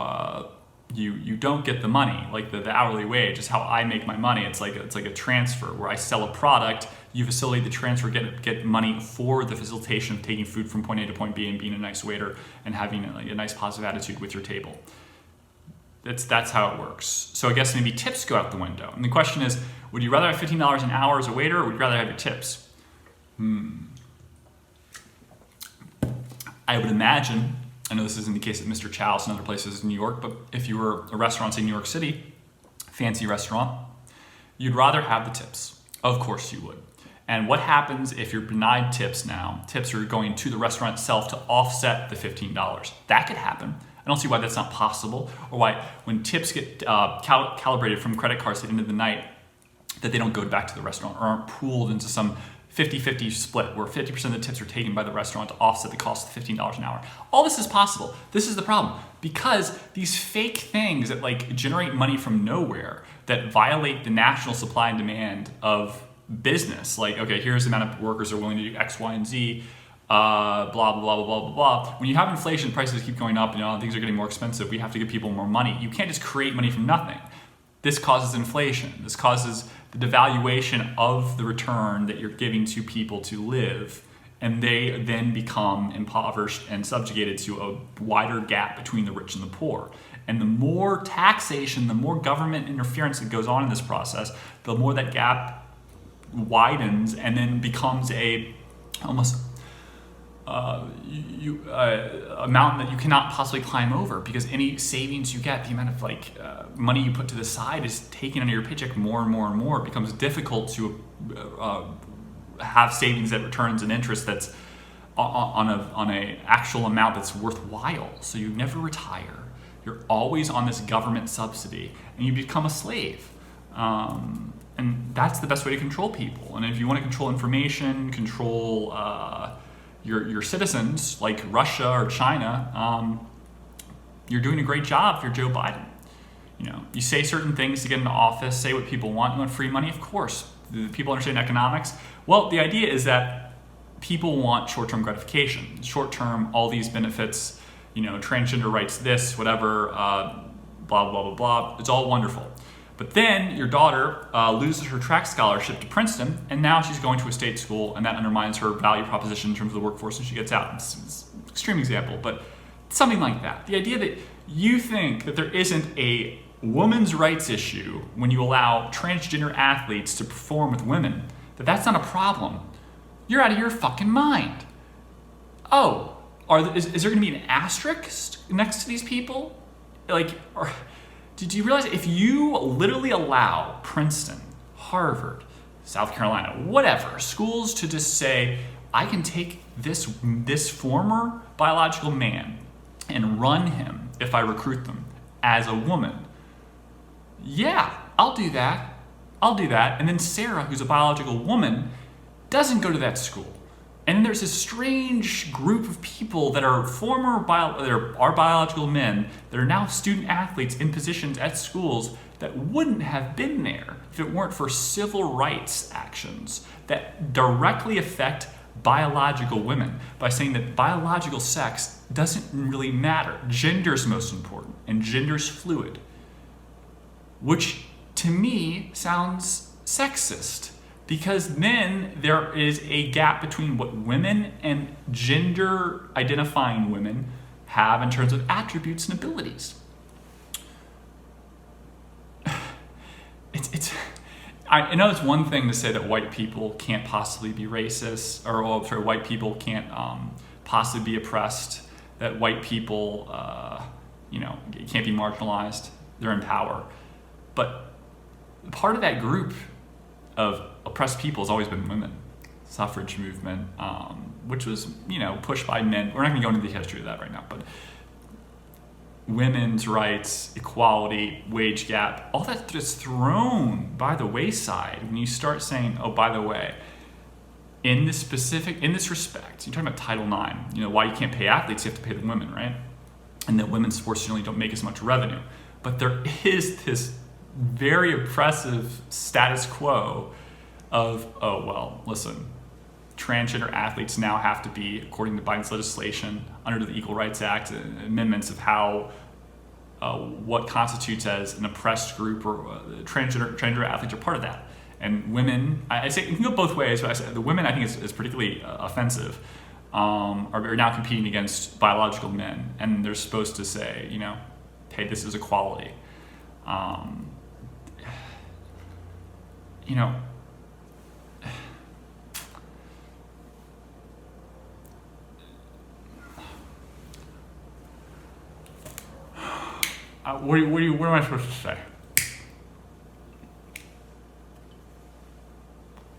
don't get the money. Like the hourly wage is how I make my money. It's like a transfer where I sell a product, you facilitate the transfer, get money for the facilitation of taking food from point A to point B and being a nice waiter and having a nice positive attitude with your table. That's how it works. So I guess maybe tips go out the window. And the question is, would you rather have $15 an hour as a waiter, or would you rather have your tips? I would imagine, I know this isn't the case at Mr. Chow's and other places in New York, but if you were a restaurant in New York City, fancy restaurant, you'd rather have the tips. Of course you would. And what happens if you're denied tips now? Tips are going to the restaurant itself to offset the $15. That could happen. I don't see why that's not possible, or why when tips get calibrated from credit cards at the end of the night, that they don't go back to the restaurant or aren't pooled into some 50-50 split where 50% of the tips are taken by the restaurant to offset the cost of $15 an hour. All this is possible. This is the problem. Because these fake things that generate money from nowhere, that violate the national supply and demand of business, okay, here's the amount of workers are willing to do X, Y, and Z, blah, blah, blah, blah, blah, blah. When you have inflation, prices keep going up, things are getting more expensive, we have to give people more money. You can't just create money from nothing. This causes inflation. This causes the devaluation of the return that you're giving to people to live, and they then become impoverished and subjugated to a wider gap between the rich and the poor. And the more taxation, the more government interference that goes on in this process, the more that gap widens and then becomes almost a mountain that you cannot possibly climb over, because any savings you get, the amount of money you put to the side is taken out of your paycheck more and more and more. It becomes difficult to have savings that returns an interest that's on a actual amount that's worthwhile. So you never retire. You're always on this government subsidy, and you become a slave. And that's the best way to control people. And if you want to control information, control your citizens, like Russia or China, you're doing a great job if you're Joe Biden. You say certain things to get into office, say what people want. You want free money? Of course. Do people understand economics? Well, the idea is that people want short-term gratification. Short-term, all these benefits, transgender rights, this, whatever, blah, blah, blah, blah. It's all wonderful. But then your daughter loses her track scholarship to Princeton, and now she's going to a state school, and that undermines her value proposition in terms of the workforce, and she gets out. It's an extreme example, but something like that. The idea that you think that there isn't a women's rights issue when you allow transgender athletes to perform with women, that's not a problem. You're out of your fucking mind. Oh, is there going to be an asterisk next to these people? Did you realize if you literally allow Princeton, Harvard, South Carolina, whatever, schools to just say, I can take this former biological man and run him if I recruit them as a woman. Yeah, I'll do that. And then Sarah, who's a biological woman, doesn't go to that school. And then there's this strange group of people that are are biological men that are now student athletes in positions at schools that wouldn't have been there if it weren't for civil rights actions that directly affect biological women by saying that biological sex doesn't really matter. Gender's most important, and gender's fluid, which to me sounds sexist, because then there is a gap between what women and gender identifying women have in terms of attributes and abilities. I know it's one thing to say that white people can't possibly be racist, white people can't possibly be oppressed, that white people, can't be marginalized, they're in power. But part of that group of oppressed people has always been women. Suffrage movement, which was, pushed by men. We're not going to go into the history of that right now, but women's rights, equality, wage gap, all that is thrown by the wayside when you start saying, oh, by the way, in this respect, you're talking about Title IX, why you can't pay athletes, you have to pay the women, right? And that women's sports generally don't make as much revenue. But there is this very oppressive status quo of, oh, well, listen, transgender athletes now have to be, according to Biden's legislation, under the Equal Rights Act, amendments of how what constitutes as an oppressed group, or transgender athletes are part of that. And women, I say you can go both ways, but I say the women I think is particularly offensive, are now competing against biological men, and they're supposed to say, hey, this is equality. What am I supposed to say?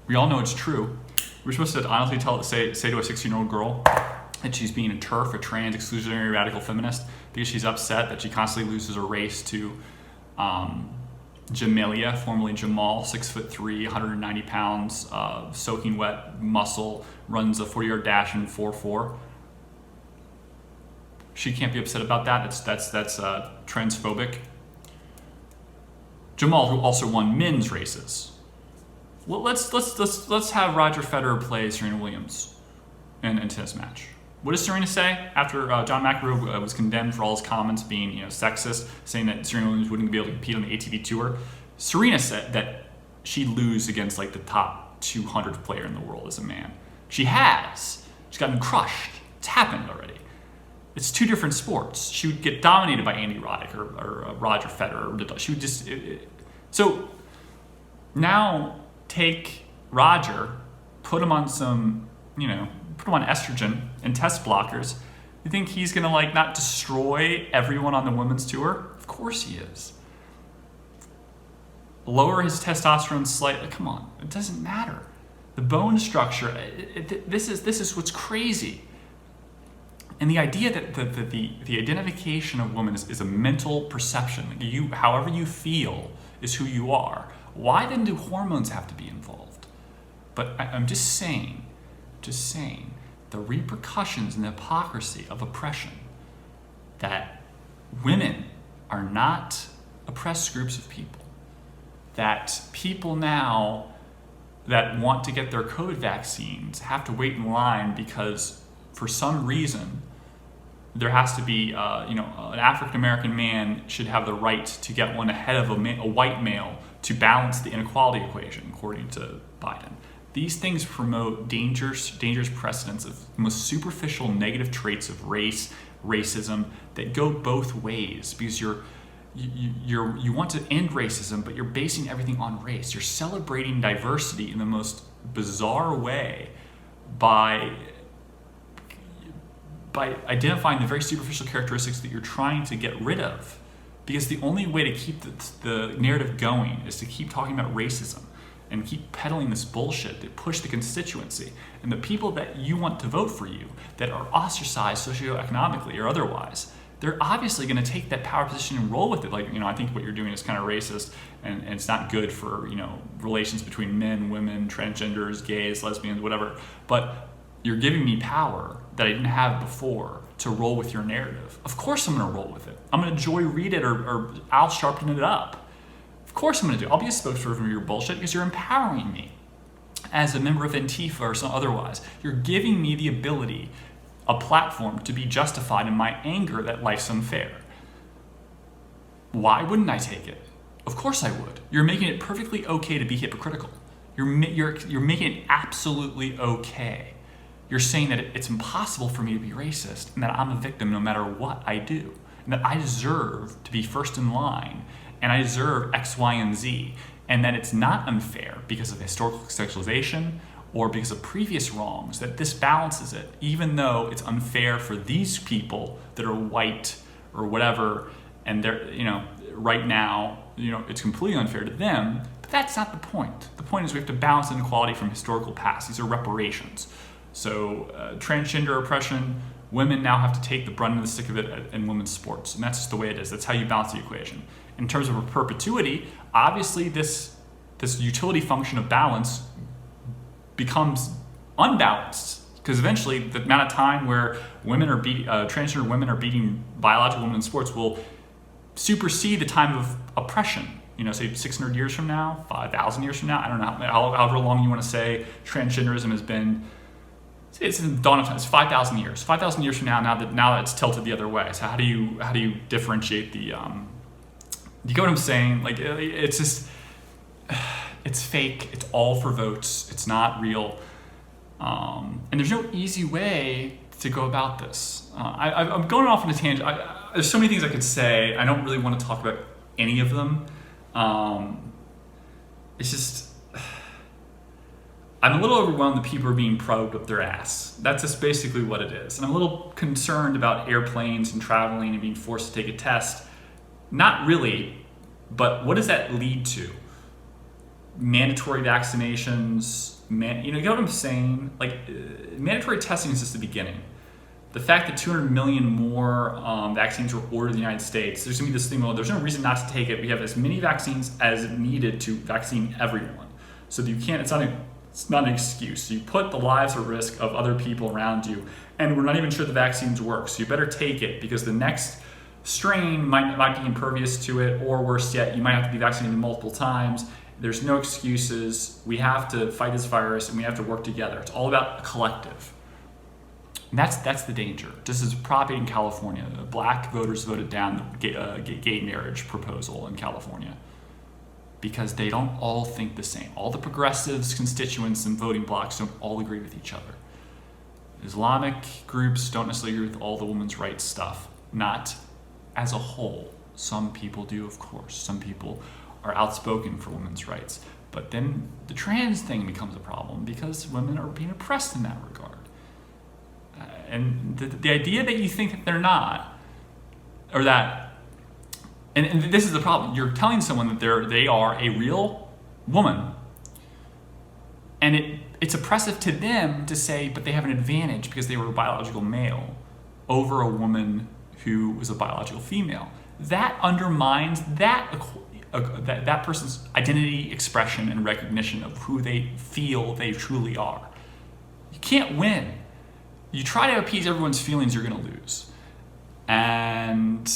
We all know it's true. We're supposed to honestly say to a 16-year-old girl that she's being a TERF, a trans exclusionary radical feminist, because she's upset that she constantly loses her race to Jamelia, formerly Jamal, 6'3", 190 pounds, soaking wet muscle, runs a 40-yard dash in 4.4. She can't be upset about that. That's transphobic. Jamal, who also won men's races. Well, let's have Roger Federer play Serena Williams in a tennis match. What does Serena say after John McEnroe was condemned for all his comments being sexist, saying that Serena Williams wouldn't be able to compete on the ATP tour? Serena said that she'd lose against the top 200th player in the world as a man. She's gotten crushed. It's happened already. It's two different sports. She would get dominated by Andy Roddick or Roger Federer. She would just... So now take Roger, put him on some, put him on estrogen and test blockers. You think he's going to not destroy everyone on the women's tour? Of course he is. Lower his testosterone slightly. Come on, it doesn't matter. The bone structure, this is what's crazy. And the idea that the identification of women is a mental perception. However you feel is who you are. Why then do hormones have to be involved? But I'm just saying, the repercussions and the hypocrisy of oppression, that women are not oppressed groups of people, that people now that want to get their COVID vaccines have to wait in line because for some reason there has to be, an African-American man should have the right to get one ahead of a white male to balance the inequality equation, according to Biden. These things promote dangerous precedents of the most superficial negative traits of racism that go both ways, because you want to end racism, but you're basing everything on race. You're celebrating diversity in the most bizarre way by by identifying the very superficial characteristics that you're trying to get rid of. Because the only way to keep the narrative going is to keep talking about racism and keep peddling this bullshit that push the constituency. And the people that you want to vote for you, that are ostracized socioeconomically or otherwise, they're obviously going to take that power position and roll with it. Like, I think what you're doing is kind of racist, and it's not good for, relations between men, women, transgenders, gays, lesbians, whatever. But you're giving me power that I didn't have before to roll with your narrative. Of course I'm going to roll with it. I'm going to joy read it, or I'll sharpen it up. Of course I'm going to do it. I'll be a spokesperson for your bullshit because you're empowering me as a member of Antifa or some otherwise. You're giving me the ability, a platform to be justified in my anger that life's unfair. Why wouldn't I take it? Of course I would. You're making it perfectly okay to be hypocritical. You're making it absolutely okay. You're saying that it's impossible for me to be racist and that I'm a victim no matter what I do, and that I deserve to be first in line, and I deserve X, Y, and Z, and that it's not unfair because of historical sexualization or because of previous wrongs, that this balances it, even though it's unfair for these people that are white or whatever, and they're, right now, it's completely unfair to them, but that's not the point. The point is we have to balance inequality from historical past. These are reparations. So transgender oppression, women now have to take the brunt of the stick of it in women's sports, and that's just the way it is. That's how you balance the equation. In terms of perpetuity, obviously this utility function of balance becomes unbalanced, because eventually the amount of time where transgender women are beating biological women in sports will supersede the time of oppression. Say 600 years from now, 5,000 years from now, I don't know, however long you want to say transgenderism has been. It's in the dawn of time. It's 5,000 years. 5,000 years from now, now that it's tilted the other way. So how do you differentiate the? Do you get what I'm saying? Like, it's just, it's fake. It's all for votes. It's not real. And there's no easy way to go about this. I'm going off on a tangent. There's so many things I could say. I don't really want to talk about any of them. It's just, I'm a little overwhelmed that people are being probed up their ass. That's just basically what it is. And I'm a little concerned about airplanes and traveling and being forced to take a test. Not really, but what does that lead to? Mandatory vaccinations, you get what I'm saying? Like, mandatory testing is just the beginning. The fact that 200 million more vaccines were ordered in the United States, there's gonna be this thing, well, there's no reason not to take it. We have as many vaccines as needed to vaccine everyone. So you can't, it's not an excuse. You put the lives at risk of other people around you, and we're not even sure the vaccines work. So you better take it, because the next strain might be impervious to it, or worse yet, you might have to be vaccinated multiple times. There's no excuses. We have to fight this virus, and we have to work together. It's all about a collective. And that's the danger. This is probably in California. Black voters voted down the gay marriage proposal in California, because they don't all think the same. All the progressives, constituents, and voting blocs don't all agree with each other. Islamic groups don't necessarily agree with all the women's rights stuff. Not as a whole. Some people do, of course. Some people are outspoken for women's rights. But then the trans thing becomes a problem, because women are being oppressed in that regard. And the idea that you think that they're not, or that, and this is the problem. You're telling someone that they are a real woman, and it's oppressive to them to say, but they have an advantage because they were a biological male over a woman who was a biological female. That undermines that person's identity, expression, and recognition of who they feel they truly are. You can't win. You try to appease everyone's feelings, you're going to lose. And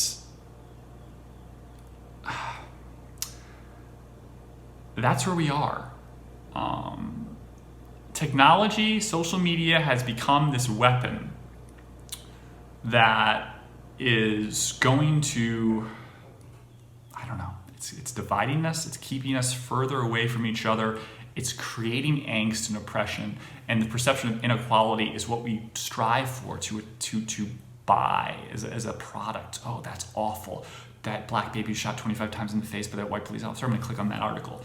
that's where we are. Technology, social media has become this weapon that is going to, I don't know, it's dividing us, it's keeping us further away from each other, it's creating angst and oppression, and the perception of inequality is what we strive for to buy as a product. Oh, that's awful. That black baby shot 25 times in the face by that white police officer. I'm going to click on that article.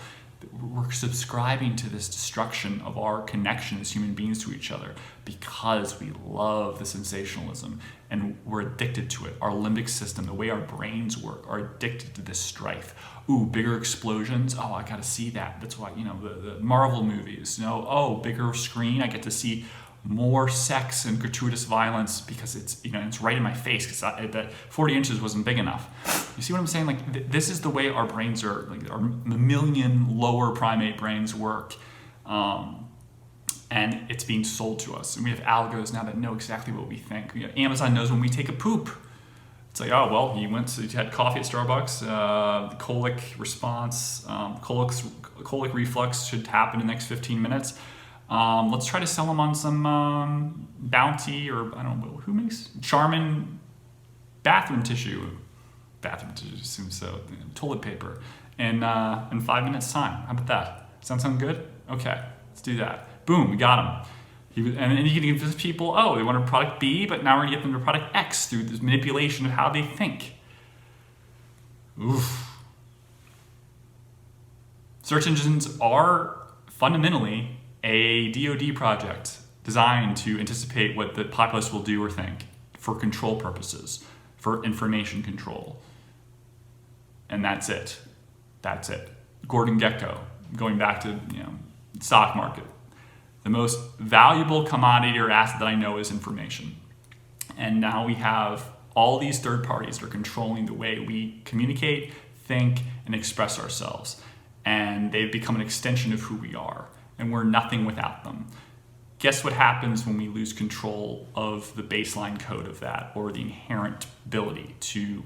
we're subscribing to this destruction of our connection as human beings to each other because we love the sensationalism and we're addicted to it. Our limbic system, the way our brains work, are addicted to this strife. Ooh, bigger explosions. Oh, I got to see that. That's why, the Marvel movies, oh, bigger screen. I get to see more sex and gratuitous violence because it's right in my face because that 40 inches wasn't big enough. You see what I'm saying? Like this is the way our brains are, like our mammalian lower primate brains work. And it's being sold to us. And we have algos now that know exactly what we think. Amazon knows when we take a poop. It's like, oh, well, he had coffee at Starbucks, the colic response, colic reflux should happen in the next 15 minutes. Let's try to sell them on some Bounty or I don't know, who makes Charmin bathroom tissue. Bathroom tissue seems so, toilet paper in 5 minutes time. How about that? Sound good? Okay, let's do that. Boom, we got him. And then you can give people, they want a product B, but now we're gonna get them to product X through this manipulation of how they think. Oof. Search engines are fundamentally a DoD project designed to anticipate what the populace will do or think for control purposes, for information control. And that's it. That's it. Gordon Gekko, going back to stock market. The most valuable commodity or asset that I know is information. And now we have all these third parties that are controlling the way we communicate, think, and express ourselves. And they've become an extension of who we are. And we're nothing without them. Guess what happens when we lose control of the baseline code of that, or the inherent ability to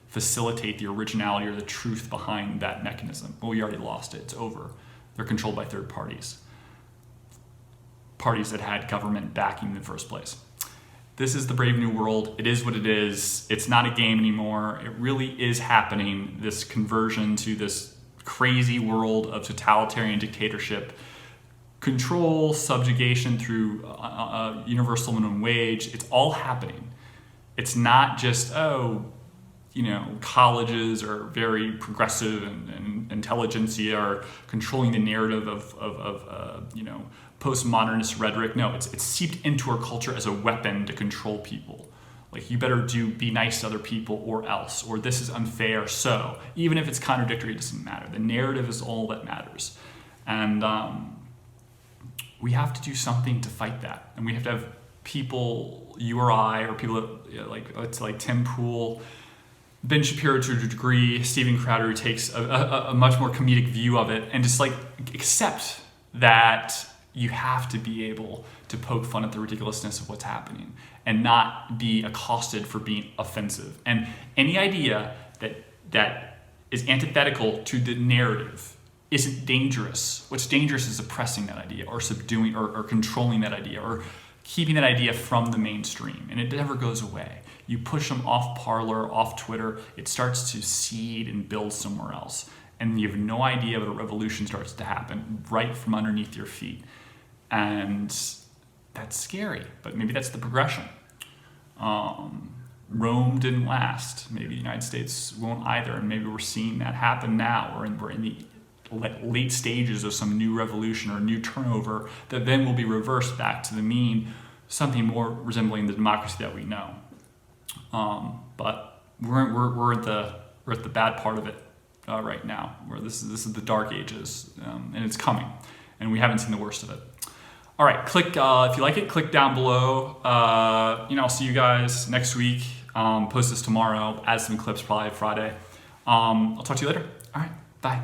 facilitate the originality or the truth behind that mechanism? Well, we already lost it. It's over. They're controlled by third parties. Parties that had government backing in the first place. This is the brave new world. It is what it is. It's not a game anymore. It really is happening, this conversion to this crazy world of totalitarian dictatorship, control, subjugation through universal minimum wage. It's all happening. It's not just, colleges are very progressive and intelligentsia are controlling the narrative of postmodernist rhetoric. No, it's seeped into our culture as a weapon to control people. Like, you better be nice to other people or else, or this is unfair. So even if it's contradictory, it doesn't matter. The narrative is all that matters. And we have to do something to fight that. And we have to have people, you or I, or people that, like Tim Pool, Ben Shapiro to a degree, Steven Crowder, who takes a much more comedic view of it, and just accept that you have to be able to poke fun at the ridiculousness of what's happening and not be accosted for being offensive. And any idea that is antithetical to the narrative isn't dangerous. What's dangerous is suppressing that idea or subduing or controlling that idea or keeping that idea from the mainstream. And it never goes away. You push them off Parler, off Twitter, it starts to seed and build somewhere else. And you have no idea what a revolution starts to happen right from underneath your feet. And that's scary, but maybe that's the progression. Rome didn't last. Maybe the United States won't either, and maybe we're seeing that happen now. We're in the late stages of some new revolution or new turnover that then will be reversed back to the mean, something more resembling the democracy that we know. But we're at the bad part of it right now, where this is the dark ages, and it's coming, and we haven't seen the worst of it. All right, click if you like it. Click down below. I'll see you guys next week. Post this tomorrow. Add some clips probably Friday. I'll talk to you later. All right, bye.